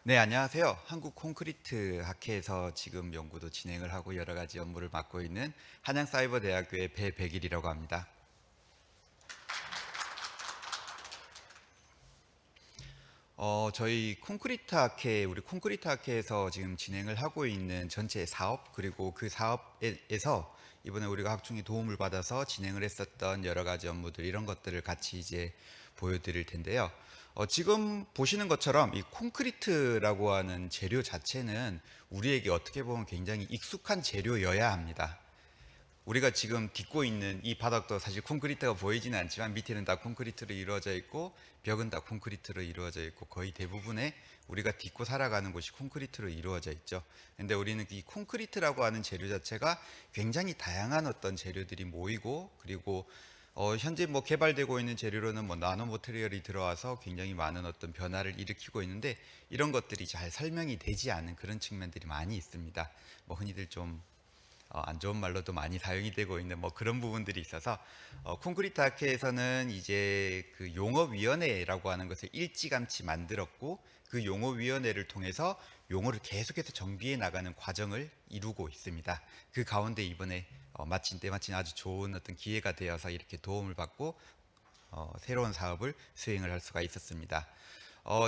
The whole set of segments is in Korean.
네, 안녕하세요. 한국 콘크리트 학회에서 지금 연구도 진행을 하고 여러 가지 업무를 맡고 있는 한양사이버대학교의 배백일이라고 합니다. 저희 우리 콘크리트 학회에서 지금 진행을 하고 있는 전체 사업, 그리고 그 사업에서 이번에 우리가 학중에 도움을 받아서 진행을 했었던 여러 가지 업무들, 이런 것들을 같이 이제 보여드릴 텐데요. 지금 보시는 것처럼 이 콘크리트라고 하는 재료 자체는 우리에게 어떻게 보면 굉장히 익숙한 재료여야 합니다. 우리가 지금 딛고 있는 이 바닥도 사실 콘크리트가 보이지는 않지만 밑에는 다 콘크리트로 이루어져 있고 벽은 다 콘크리트로 이루어져 있고 거의 대부분의 우리가 딛고 살아가는 곳이 콘크리트로 이루어져 있죠. 근데 우리는 이 콘크리트라고 하는 재료 자체가 굉장히 다양한 어떤 재료들이 모이고, 그리고 현재 뭐 개발되고 있는 재료로는 뭐 나노 머티리얼이 들어와서 굉장히 많은 어떤 변화를 일으키고 있는데, 이런 것들이 잘 설명이 되지 않은 그런 측면들이 많이 있습니다. 뭐 흔히들 좀 안 좋은 말로도 많이 사용이 되고 있는 뭐 그런 부분들이 있어서, 콘크리트 학회에서는 이제 그 용어위원회라고 하는 것을 일찌감치 만들었고, 그 용어위원회를 통해서 용어를 계속해서 정비해 나가는 과정을 이루고 있습니다. 그 가운데 이번에 때마침 아주 좋은 어떤 기회가 되어서 이렇게 도움을 받고 새로운 사업을 수행을 할 수가 있었습니다.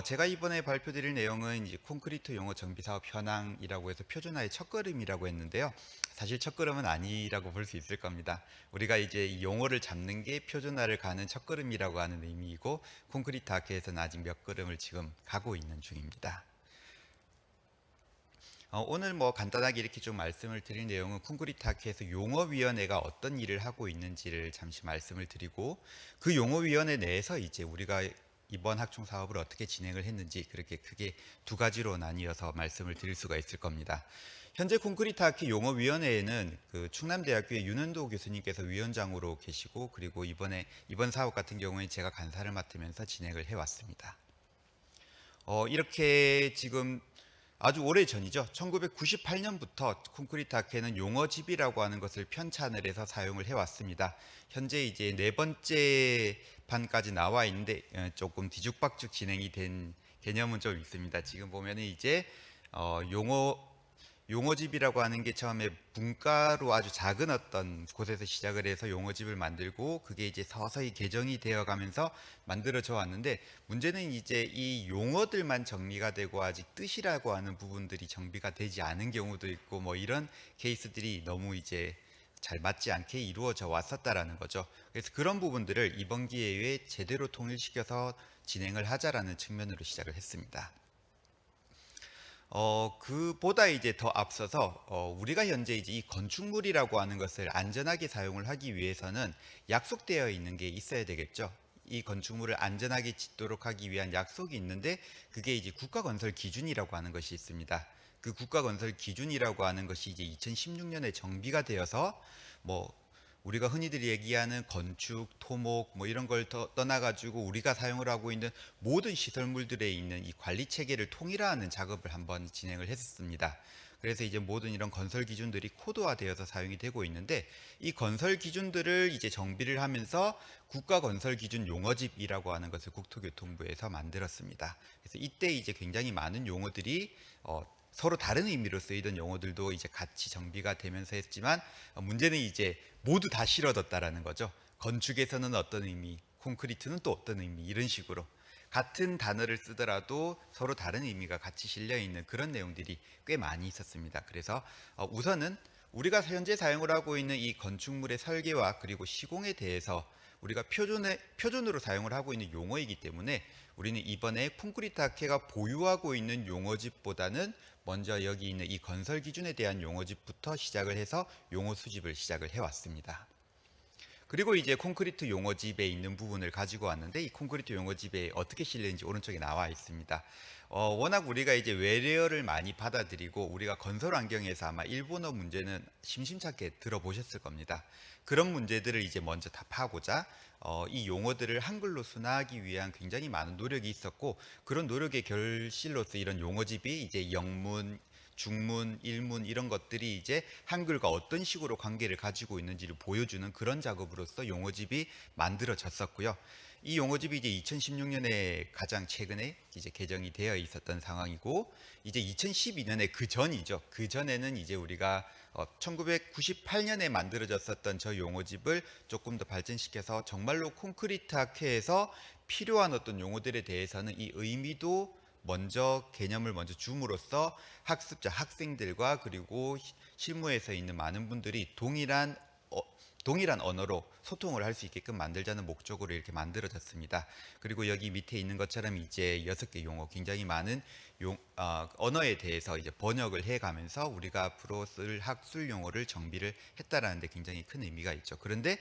제가 이번에 발표드릴 내용은 이제 콘크리트 용어 정비 사업 현황이라고 해서 표준화의 첫걸음이라고 했는데요. 사실 첫걸음은 아니라고 볼 수 있을 겁니다. 우리가 이제 이 용어를 잡는 게 표준화를 가는 첫걸음이라고 하는 의미이고, 콘크리트 학회에서는 아직 몇 걸음을 지금 가고 있는 중입니다. 오늘 뭐 간단하게 이렇게 좀 말씀을 드릴 내용은 콘크리트 학회에서 용어위원회가 어떤 일을 하고 있는지를 잠시 말씀을 드리고, 그 용어위원회 내에서 이제 우리가 이번 학총 사업을 어떻게 진행을 했는지, 그렇게 크게 두 가지로 나뉘어서 말씀을 드릴 수가 있을 겁니다. 현재 콘크리트 학회 용어위원회에는 그 충남대학교의 윤은도 교수님께서 위원장으로 계시고, 그리고 이번 사업 같은 경우에 제가 간사를 맡으면서 진행을 해왔습니다. 이렇게 지금 아주 오래 전이죠. 1998년부터 콘크리트 학회는 용어집이라고 하는 것을 편찬을 해서 사용을 해왔습니다. 현재 이제 네 번째 판까지 나와 있는데 조금 뒤죽박죽 진행이 된 개념은 좀 있습니다. 지금 보면은 이제 용어집이라고 하는 게 처음에 문과로 아주 작은 어떤 곳에서 시작을 해서 용어집을 만들고, 그게 이제 서서히 개정이 되어 가면서 만들어져 왔는데, 문제는 이제 이 용어들만 정리가 되고 아직 뜻이라고 하는 부분들이 정비가 되지 않은 경우도 있고, 뭐 이런 케이스들이 너무 이제 잘 맞지 않게 이루어져 왔었다라는 거죠. 그래서 그런 부분들을 이번 기회에 제대로 통일시켜서 진행을 하자라는 측면으로 시작을 했습니다. 그보다 이제 더 앞서서 우리가 현재 이제 이 건축물이라고 하는 것을 안전하게 사용을 하기 위해서는 약속되어 있는 게 있어야 되겠죠. 이 건축물을 안전하게 짓도록 하기 위한 약속이 있는데, 그게 이제 국가건설 기준이라고 하는 것이 있습니다. 그 국가건설 기준이라고 하는 것이 이제 2016년에 정비가 되어서, 뭐 우리가 흔히들 얘기하는 건축, 토목 뭐 이런 걸 떠나가지고 우리가 사용을 하고 있는 모든 시설물들에 있는 이 관리 체계를 통일화하는 작업을 한번 진행을 했었습니다. 그래서 이제 모든 이런 건설 기준들이 코드화되어서 사용이 되고 있는데, 이 건설 기준들을 이제 정비를 하면서 국가건설기준 용어집이라고 하는 것을 국토교통부에서 만들었습니다. 그래서 이때 이제 굉장히 많은 용어들이 서로 다른 의미로 쓰이던 용어들도 이제 같이 정비가 되면서 했지만, 문제는 이제 모두 다 실어졌다라는 거죠. 건축에서는 어떤 의미, 콘크리트는 또 어떤 의미, 이런 식으로 같은 단어를 쓰더라도 서로 다른 의미가 같이 실려 있는 그런 내용들이 꽤 많이 있었습니다. 그래서 우선은 우리가 현재 사용을 하고 있는 이 건축물의 설계와 그리고 시공에 대해서 우리가 표준으로 사용을 하고 있는 용어이기 때문에, 우리는 이번에 콘크리트 학회가 보유하고 있는 용어집보다는 먼저 여기 있는 이 건설 기준에 대한 용어집부터 시작을 해서 용어 수집을 시작을 해왔습니다. 그리고 이제 콘크리트 용어집에 있는 부분을 가지고 왔는데, 이 콘크리트 용어집에 어떻게 실리는지 오른쪽에 나와 있습니다. 워낙 우리가 이제 외래어를 많이 받아들이고, 우리가 건설 환경에서 아마 일본어 문제는 심심찮게 들어보셨을 겁니다. 그런 문제들을 이제 먼저 답하고자 이 용어들을 한글로 순화하기 위한 굉장히 많은 노력이 있었고, 그런 노력의 결실로서 이런 용어집이 이제 영문, 중문, 일문 이런 것들이 이제 한글과 어떤 식으로 관계를 가지고 있는지를 보여주는 그런 작업으로서 용어집이 만들어졌었고요. 이 용어집이 이제 2016년에 가장 최근에 이제 개정이 되어 있었던 상황이고, 이제 2012년에 그 전이죠. 그 전에는 이제 우리가 1998년에 만들어졌었던 저 용어집을 조금 더 발전시켜서 정말로 콘크리트 학회에서 필요한 어떤 용어들에 대해서는 이 의미도 먼저 개념을 먼저 줌으로써 학습자, 학생들과 그리고 실무에서 있는 많은 분들이 동일한 언어로 소통을 할 수 있게끔 만들자는 목적으로 이렇게 만들어졌습니다. 그리고 여기 밑에 있는 것처럼 이제 6개 용어, 굉장히 많은 언어에 대해서 이제 번역을 해가면서 우리가 앞으로 쓸 학술 용어를 정비를 했다라는 데 굉장히 큰 의미가 있죠. 그런데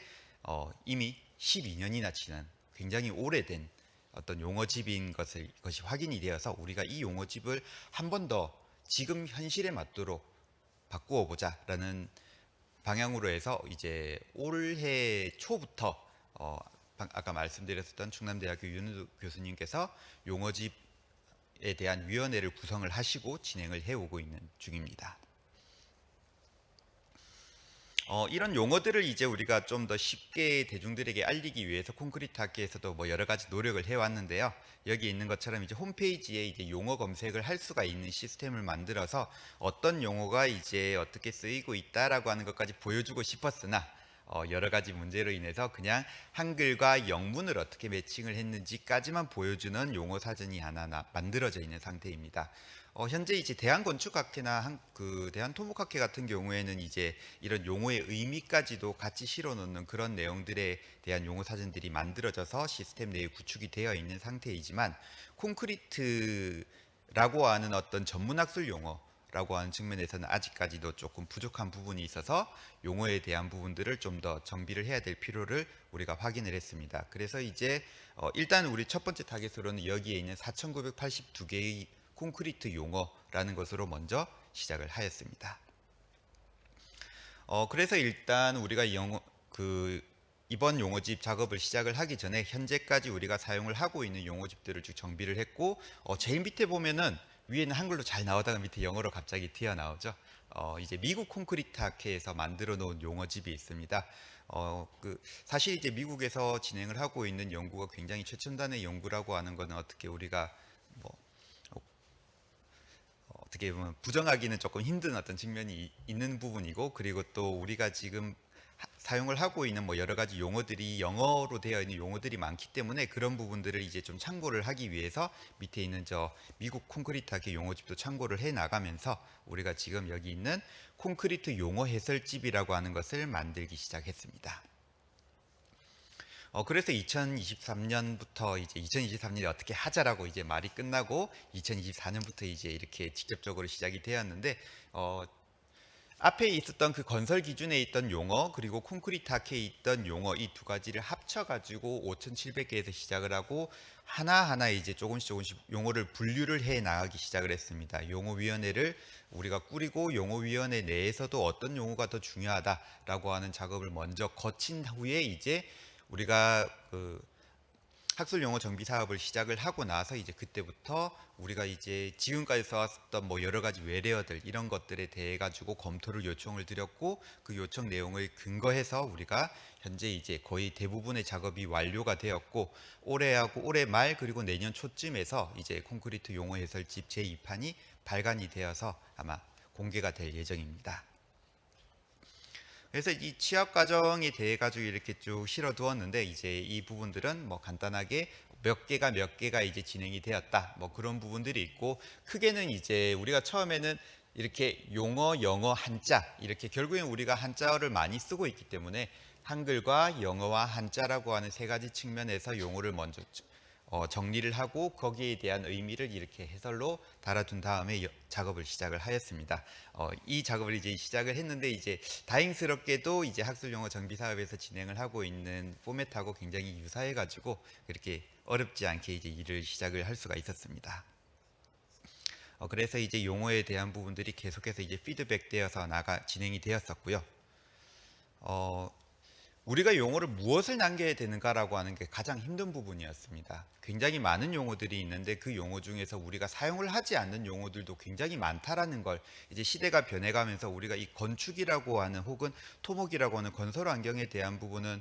이미 12년이나 지난 굉장히 오래된 어떤 용어집인 것이 확인이 되어서 우리가 이 용어집을 한 번 더 지금 현실에 맞도록 바꾸어 보자라는 방향으로 해서 이제 올해 초부터 아까 말씀드렸었던 충남대학교 윤우 교수님께서 용어집에 대한 위원회를 구성을 하시고 진행을 해오고 있는 중입니다. 이런 용어들을 이제 우리가 좀 더 쉽게 대중들에게 알리기 위해서 콘크리트 학회에서도 뭐 여러 가지 노력을 해왔는데요. 여기 있는 것처럼 이제 홈페이지에 이제 용어 검색을 할 수가 있는 시스템을 만들어서 어떤 용어가 이제 어떻게 쓰이고 있다라고 하는 것까지 보여주고 싶었으나 여러 가지 문제로 인해서 그냥 한글과 영문을 어떻게 매칭을 했는지까지만 보여주는 용어 사전이 하나 만들어져 있는 상태입니다. 현재 이제 대한건축학회나 대한토목학회 같은 경우에는 이제 이런 용어의 의미까지도 같이 실어놓는 그런 내용들에 대한 용어 사전들이 만들어져서 시스템 내에 구축이 되어 있는 상태이지만, 콘크리트라고 하는 어떤 전문학술 용어라고 하는 측면에서는 아직까지도 조금 부족한 부분이 있어서 용어에 대한 부분들을 좀 더 정비를 해야 될 필요를 우리가 확인을 했습니다. 그래서 이제 일단 우리 첫 번째 타겟으로는 여기에 있는 4,982개의 콘크리트 용어라는 것으로 먼저 시작을 하였습니다. 그래서 일단 우리가 이번 용어집 작업을 시작을 하기 전에 현재까지 우리가 사용을 하고 있는 용어집들을 쭉 정비를 했고, 제일 밑에 보면은 위에는 한글로 잘 나오다가 밑에 영어로 갑자기 튀어나오죠. 이제 미국 콘크리트 학회에서 만들어 놓은 용어집이 있습니다. 사실 이제 미국에서 진행을 하고 있는 연구가 굉장히 최첨단의 연구라고 하는 것은 어떻게 우리가 어떻게 보면 부정하기는 조금 힘든 어떤 측면이 있는 부분이고, 그리고 또 우리가 지금 사용을 하고 있는 뭐 여러 가지 용어들이 영어로 되어 있는 용어들이 많기 때문에 그런 부분들을 이제 좀 참고를 하기 위해서 밑에 있는 저 미국 콘크리트 학회 용어집도 참고를 해 나가면서 우리가 지금 여기 있는 콘크리트 용어 해설집이라고 하는 것을 만들기 시작했습니다. 그래서 2023년부터 이제 2023년에 어떻게 하자라고 이제 말이 끝나고 2024년부터 이제 이렇게 직접적으로 시작이 되었는데, 앞에 있었던 그 건설 기준에 있던 용어 그리고 콘크리트 학회에 있던 용어, 이 두 가지를 합쳐가지고 5,700개에서 시작을 하고 하나하나 이제 조금씩 용어를 분류를 해 나가기 시작을 했습니다. 용어위원회를 우리가 꾸리고 용어위원회 내에서도 어떤 용어가 더 중요하다라고 하는 작업을 먼저 거친 후에 이제 우리가 학술 용어 정비 사업을 시작을 하고 나서 이제 그때부터 우리가 이제 지금까지 써왔던 뭐 여러 가지 외래어들 이런 것들에 대해 가지고 검토를 요청을 드렸고, 그 요청 내용을 근거해서 우리가 현재 이제 거의 대부분의 작업이 완료가 되었고, 올해 말 그리고 내년 초쯤에서 이제 콘크리트 용어 해설집 제2판이 발간이 되어서 아마 공개가 될 예정입니다. 그래서 이 취업 과정에 대해 가지고 이렇게 쭉 실어 두었는데, 이제 이 부분들은 뭐 간단하게 몇 개가 이제 진행이 되었다, 뭐 그런 부분들이 있고, 크게는 이제 우리가 처음에는 이렇게 용어, 영어, 한자 이렇게 결국엔 우리가 한자어를 많이 쓰고 있기 때문에 한글과 영어와 한자라고 하는 세 가지 측면에서 용어를 먼저 정리를 하고 거기에 대한 의미를 이렇게 해설로 달아둔 다음에 작업을 시작을 하였습니다. 이 작업을 이제 시작을 했는데, 이제 다행스럽게도 이제 학술 용어 정비 사업에서 진행을 하고 있는 포맷하고 굉장히 유사해가지고 그렇게 어렵지 않게 이제 일을 시작을 할 수가 있었습니다. 그래서 이제 용어에 대한 부분들이 계속해서 이제 피드백되어서 진행이 되었었고요. 우리가 용어를 무엇을 남겨야 되는가라고 하는 게 가장 힘든 부분이었습니다. 굉장히 많은 용어들이 있는데 그 용어 중에서 우리가 사용을 하지 않는 용어들도 굉장히 많다라는 걸, 이제 시대가 변해가면서 우리가 이 건축이라고 하는 혹은 토목이라고 하는 건설 환경에 대한 부분은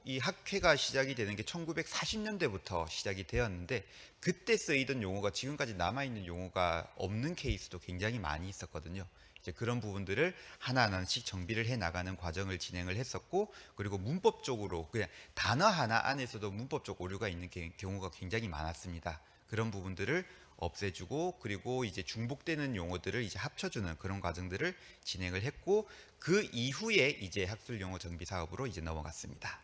이 학회가 시작이 되는 게 1940년대부터 시작이 되었는데 그때 쓰이던 용어가 지금까지 남아있는 용어가 없는 케이스도 굉장히 많이 있었거든요. 이제 그런 부분들을 하나하나씩 정비를 해 나가는 과정을 진행을 했었고, 그리고 문법적으로 그냥 단어 하나 안에서도 문법적 오류가 있는 경우가 굉장히 많았습니다. 그런 부분들을 없애주고, 그리고 이제 중복되는 용어들을 이제 합쳐주는 그런 과정들을 진행을 했고, 그 이후에 이제 학술 용어 정비 사업으로 이제 넘어갔습니다.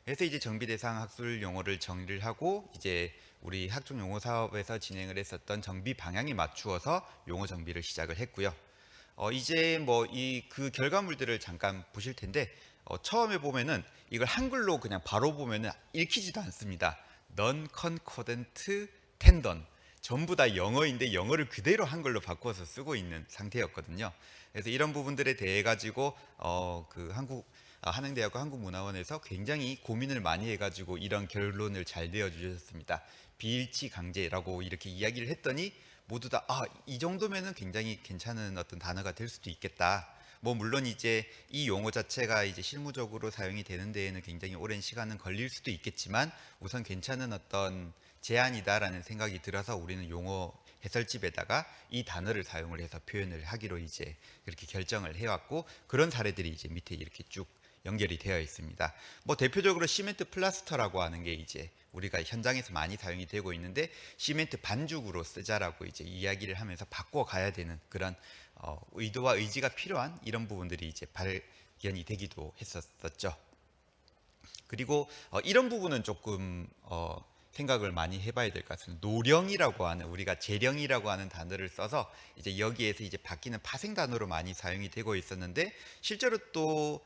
그래서 이제 정비 대상 학술 용어를 정리를 하고, 이제 우리 학종 용어 사업에서 진행을 했었던 정비 방향에 맞추어서 용어 정비를 시작을 했고요. 이제 뭐 그 결과물들을 잠깐 보실 텐데, 처음에 보면은 이걸 한글로 그냥 바로 보면은 읽히지도 않습니다. Non concordant tendon, 전부 다 영어인데 영어를 그대로 한글로 바꿔서 쓰고 있는 상태였거든요. 그래서 이런 부분들에 대해 가지고 그 한양대학과 한국문화원에서 굉장히 고민을 많이 해가지고 이런 결론을 잘 내어 주셨습니다. 비일치 강제라고 이렇게 이야기를 했더니 모두 다 이 정도면은 굉장히 괜찮은 어떤 단어가 될 수도 있겠다. 뭐 물론 이제 이 용어 자체가 이제 실무적으로 사용이 되는 데에는 굉장히 오랜 시간은 걸릴 수도 있겠지만 우선 괜찮은 어떤 제안이다라는 생각이 들어서 우리는 용어 해설집에다가 이 단어를 사용을 해서 표현을 하기로 이제 그렇게 결정을 해왔고, 그런 사례들이 이제 밑에 이렇게 쭉 연결이 되어 있습니다. 뭐 대표적으로 시멘트 플라스터라고 하는 게 이제 우리가 현장에서 많이 사용이 되고 있는데, 시멘트 반죽으로 쓰자라고 이제 이야기를 하면서 바꿔 가야 되는 그런 의도와 의지가 필요한 이런 부분들이 이제 발견이 되기도 했었죠. 그리고 이런 부분은 조금 생각을 많이 해봐야 될 것 같습니다. 노령이라고 하는, 우리가 재령이라고 하는 단어를 써서 이제 여기에서 이제 바뀌는 파생 단어로 많이 사용이 되고 있었는데, 실제로 또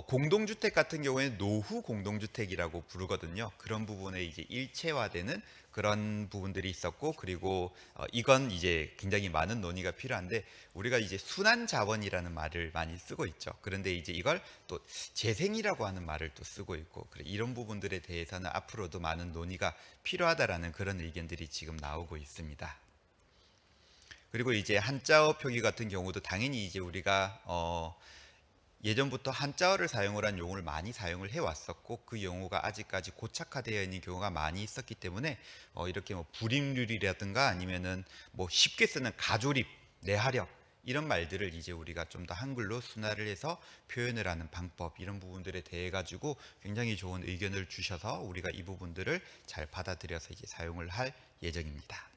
공동주택 같은 경우에는 노후 공동주택이라고 부르거든요. 그런 부분에 이제 일체화되는 그런 부분들이 있었고, 그리고 이건 이제 굉장히 많은 논의가 필요한데, 우리가 이제 순환 자원이라는 말을 많이 쓰고 있죠. 그런데 이제 이걸 또 재생이라고 하는 말을 또 쓰고 있고, 그래 이런 부분들에 대해서는 앞으로도 많은 논의가 필요하다라는 그런 의견들이 지금 나오고 있습니다. 그리고 이제 한자어 표기 같은 경우도 당연히 이제 우리가 예전부터 한자어를 사용을 한 용어를 많이 사용을 해왔었고, 그 용어가 아직까지 고착화되어 있는 경우가 많이 있었기 때문에 이렇게 뭐 불임률이라든가 아니면은 뭐 쉽게 쓰는 가조립, 내하력 이런 말들을 이제 우리가 좀 더 한글로 순화를 해서 표현을 하는 방법, 이런 부분들에 대해 가지고 굉장히 좋은 의견을 주셔서 우리가 이 부분들을 잘 받아들여서 이제 사용을 할 예정입니다.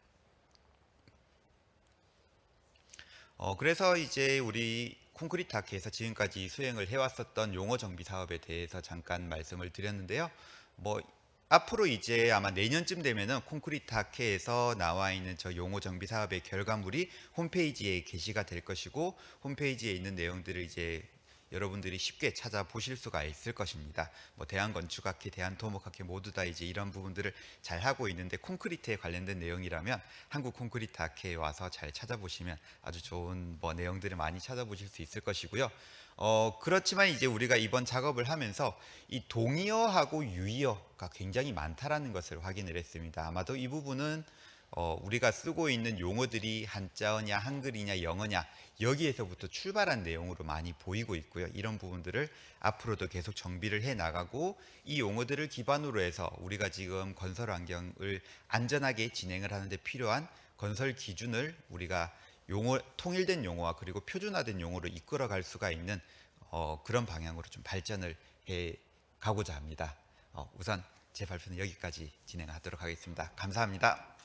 그래서 이제 우리 콘크리트 학회에서 지금까지 수행을 해왔었던 용어 정비 사업에 대해서 잠깐 말씀을 드렸는데요. 뭐 앞으로 이제 아마 내년쯤 되면은 콘크리트 학회에서 나와 있는 저 용어 정비 사업의 결과물이 홈페이지에 게시가 될 것이고, 홈페이지에 있는 내용들을 이제 여러분들이 쉽게 찾아보실 수가 있을 것입니다. 뭐 대한건축학회, 대한토목학회 모두 다 이제 이런 부분들을 잘 하고 있는데, 콘크리트에 관련된 내용이라면 한국 콘크리트 학회에 와서 잘 찾아보시면 아주 좋은 뭐 내용들을 많이 찾아보실 수 있을 것이고요. 그렇지만 이제 우리가 이번 작업을 하면서 이 동의어하고 유의어가 굉장히 많다라는 것을 확인을 했습니다. 아마도 이 부분은 우리가 쓰고 있는 용어들이 한자어냐 한글이냐 영어냐 여기에서부터 출발한 내용으로 많이 보이고 있고요. 이런 부분들을 앞으로도 계속 정비를 해 나가고, 이 용어들을 기반으로 해서 우리가 지금 건설 환경을 안전하게 진행을 하는 데 필요한 건설 기준을 우리가 통일된 용어와 그리고 표준화된 용어로 이끌어 갈 수가 있는 그런 방향으로 좀 발전을 해 가고자 합니다. 우선 제 발표는 여기까지 진행하도록 하겠습니다. 감사합니다.